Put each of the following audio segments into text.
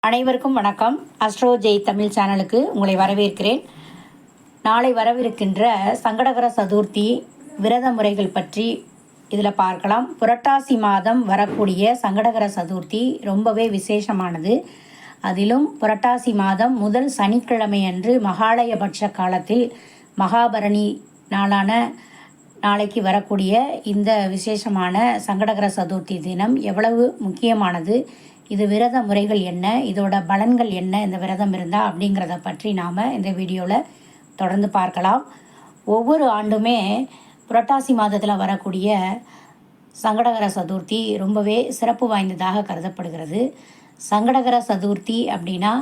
அனைவருக்கும் வணக்கம். அஸ்ட்ரோ ஜெய் தமிழ் சேனலுக்கு உங்களை வரவேற்கிறேன். நாளை வரவிருக்கின்ற சங்கடகர சதுர்த்தி விரத முறைகள் பற்றி இதில் பார்க்கலாம். புரட்டாசி மாதம் வரக்கூடிய சங்கடகர சதுர்த்தி ரொம்பவே விசேஷமானது. அதிலும் புரட்டாசி மாதம் முதல் சனிக்கிழமை அன்று மகாலயபட்ச காலத்தில் மகாபரணி நாளான நாளைக்கு வரக்கூடிய இந்த விசேஷமான சங்கடகர சதுர்த்தி தினம் எவ்வளவு முக்கியமானது, இது விரத முறைகள் என்ன, இதோட பலன்கள் என்ன இந்த விரதம் இருந்தால் அப்படிங்கிறத பற்றி நாம் இந்த வீடியோவில் தொடர்ந்து பார்க்கலாம். ஒவ்வொரு ஆண்டுமே புரட்டாசி மாதத்தில் வரக்கூடிய சங்கடகர சதுர்த்தி ரொம்பவே சிறப்பு வாய்ந்ததாக கருதப்படுகிறது. சங்கடகர சதுர்த்தி அப்படின்னா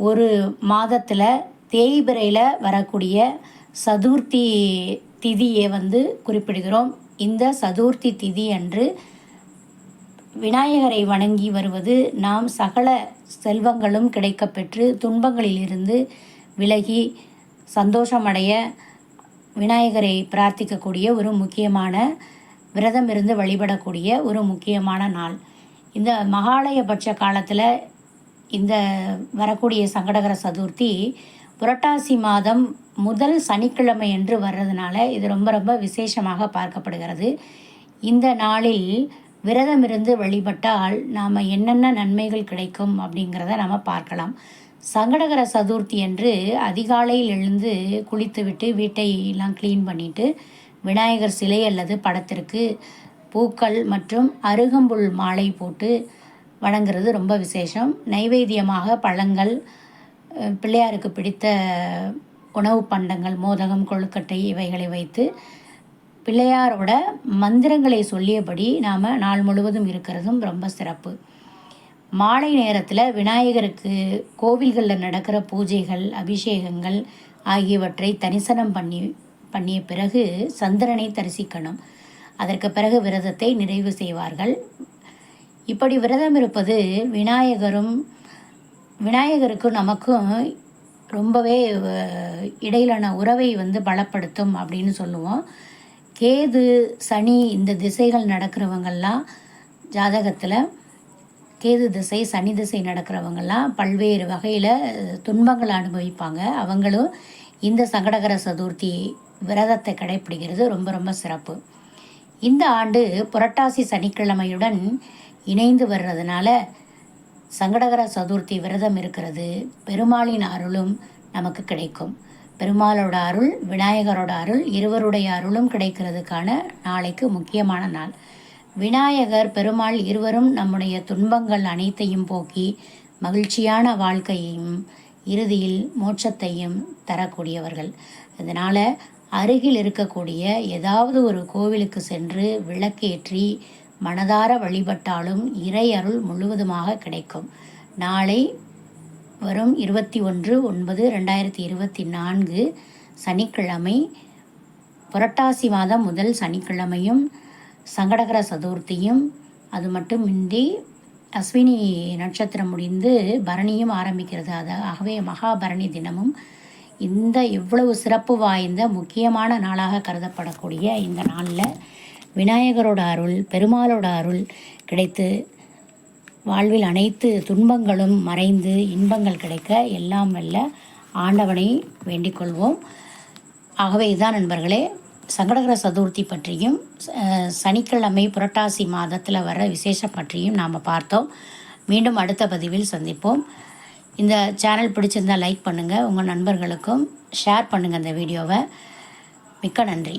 ஒரு மாதத்தில் தேய்பிரையில் வரக்கூடிய சதுர்த்தி திதியை குறிப்பிடுகிறோம். இந்த சதுர்த்தி திதி அன்று விநாயகரை வணங்கி வருவது நாம் சகல செல்வங்களும் கிடைக்கப்பெற்று துன்பங்களிலிருந்து விலகி சந்தோஷமடைய விநாயகரை பிரார்த்திக்கக்கூடிய ஒரு முக்கியமான விரதம் இருந்து வழிபடக்கூடிய ஒரு முக்கியமான நாள். இந்த மகாலயபட்ச காலத்தில் இந்த வரக்கூடிய சங்கடகர சதுர்த்தி புரட்டாசி மாதம் முதல் சனிக்கிழமை என்று வர்றதுனால இது ரொம்ப ரொம்ப விசேஷமாக பார்க்கப்படுகிறது. இந்த நாளில் விரதம் இருந்து வழிபட்டால் நாம் என்னென்ன நன்மைகள் கிடைக்கும் அப்படிங்கிறத நாம் பார்க்கலாம். சங்கடகர சதுர்த்தி அன்று அதிகாலையில் எழுந்து குளித்துவிட்டு வீட்டை எல்லாம் க்ளீன் பண்ணிவிட்டு விநாயகர் சிலை அல்லது படத்திற்கு பூக்கள் மற்றும் அருகம்புல் மாலை போட்டு வணங்குறது ரொம்ப விசேஷம். நைவேத்தியமாக பழங்கள், பிள்ளையாருக்கு பிடித்த உணவு பண்டங்கள், மோதகம், கொழுக்கட்டை இவைகளை வைத்து பிள்ளையாரோட மந்திரங்களை சொல்லியபடி நாம் நாள் முழுவதும் இருக்கிறதும் ரொம்ப சிறப்பு. மாலை நேரத்தில் விநாயகருக்கு கோவில்களில் நடக்கிற பூஜைகள், அபிஷேகங்கள் ஆகியவற்றை தரிசனம் பண்ணிய பிறகு சந்திரனை தரிசிக்கணும். அதற்கு பிறகு விரதத்தை நிறைவு செய்வார்கள். இப்படி விரதம் இருப்பது விநாயகருக்கும் நமக்கும் ரொம்பவே இடையிலான உறவை பலப்படுத்தும் அப்படின்னு சொல்லுவோம். கேது, சனி இந்த திசைகள் நடக்கிறவங்கெல்லாம் ஜாதகத்தில் கேது திசை, சனி திசை நடக்கிறவங்கெல்லாம் பல்வேறு வகையில் துன்பங்களை அனுபவிப்பாங்க. அவங்களும் இந்த சங்கடகர சதுர்த்தி விரதத்தை கடைப்பிடிக்கிறது ரொம்ப ரொம்ப சிறப்பு. இந்த ஆண்டு புரட்டாசி சனிக்கிழமையுடன் இணைந்து வர்றதுனால சங்கடகர சதுர்த்தி விரதம் இருக்கிறது பெருமாளின் அருளும் நமக்கு கிடைக்கும். பெருமாளோட அருள், விநாயகரோட அருள், இருவருடைய அருளும் கிடைக்கிறதுக்கான நாளைக்கு முக்கியமான நாள். விநாயகர், பெருமாள் இருவரும் நம்முடைய துன்பங்கள் அனைத்தையும் போக்கி மகிழ்ச்சியான வாழ்க்கையையும் இறுதியில் மோட்சத்தையும் தரக்கூடியவர்கள். அதனால் அருகில் இருக்கக்கூடிய ஏதாவது ஒரு கோவிலுக்கு சென்று விளக்கேற்றி மனதார வழிபட்டாலும் இறை அருள் முழுவதுமாக கிடைக்கும். நாளை வரும் 21/9/2024 சனிக்கிழமை, புரட்டாசி மாதம் முதல் சனிக்கிழமையும் சங்கடகர சதுர்த்தியும், அது மட்டுமின்றி அஸ்வினி நட்சத்திரம் முடிந்து பரணியும் ஆரம்பிக்கிறது. ஆகவே மகாபரணி தினமும் இந்த இவ்வளவு சிறப்பு வாய்ந்த முக்கியமான நாளாக கருதப்படக்கூடிய இந்த நாளில் விநாயகரோட அருள், பெருமாளோட அருள் கிடைத்து வாழ்வில் அனைத்து துன்பங்களும் மறைந்து இன்பங்கள் கிடைக்க எல்லாம் வல்ல ஆண்டவனை வேண்டிக் கொள்வோம். ஆகவே இதுதான் நண்பர்களே, சங்கடகர சதுர்த்தி பற்றியும் சனிக்கிழமை புரட்டாசி மாதத்தில் வர விசேஷம் பற்றியும் நாம் பார்த்தோம். மீண்டும் அடுத்த பதிவில் சந்திப்போம். இந்த சேனல் பிடிச்சிருந்தால் லைக் பண்ணுங்கள், உங்கள் நண்பர்களுக்கும் ஷேர் பண்ணுங்கள் இந்த வீடியோவை. மிக்க நன்றி.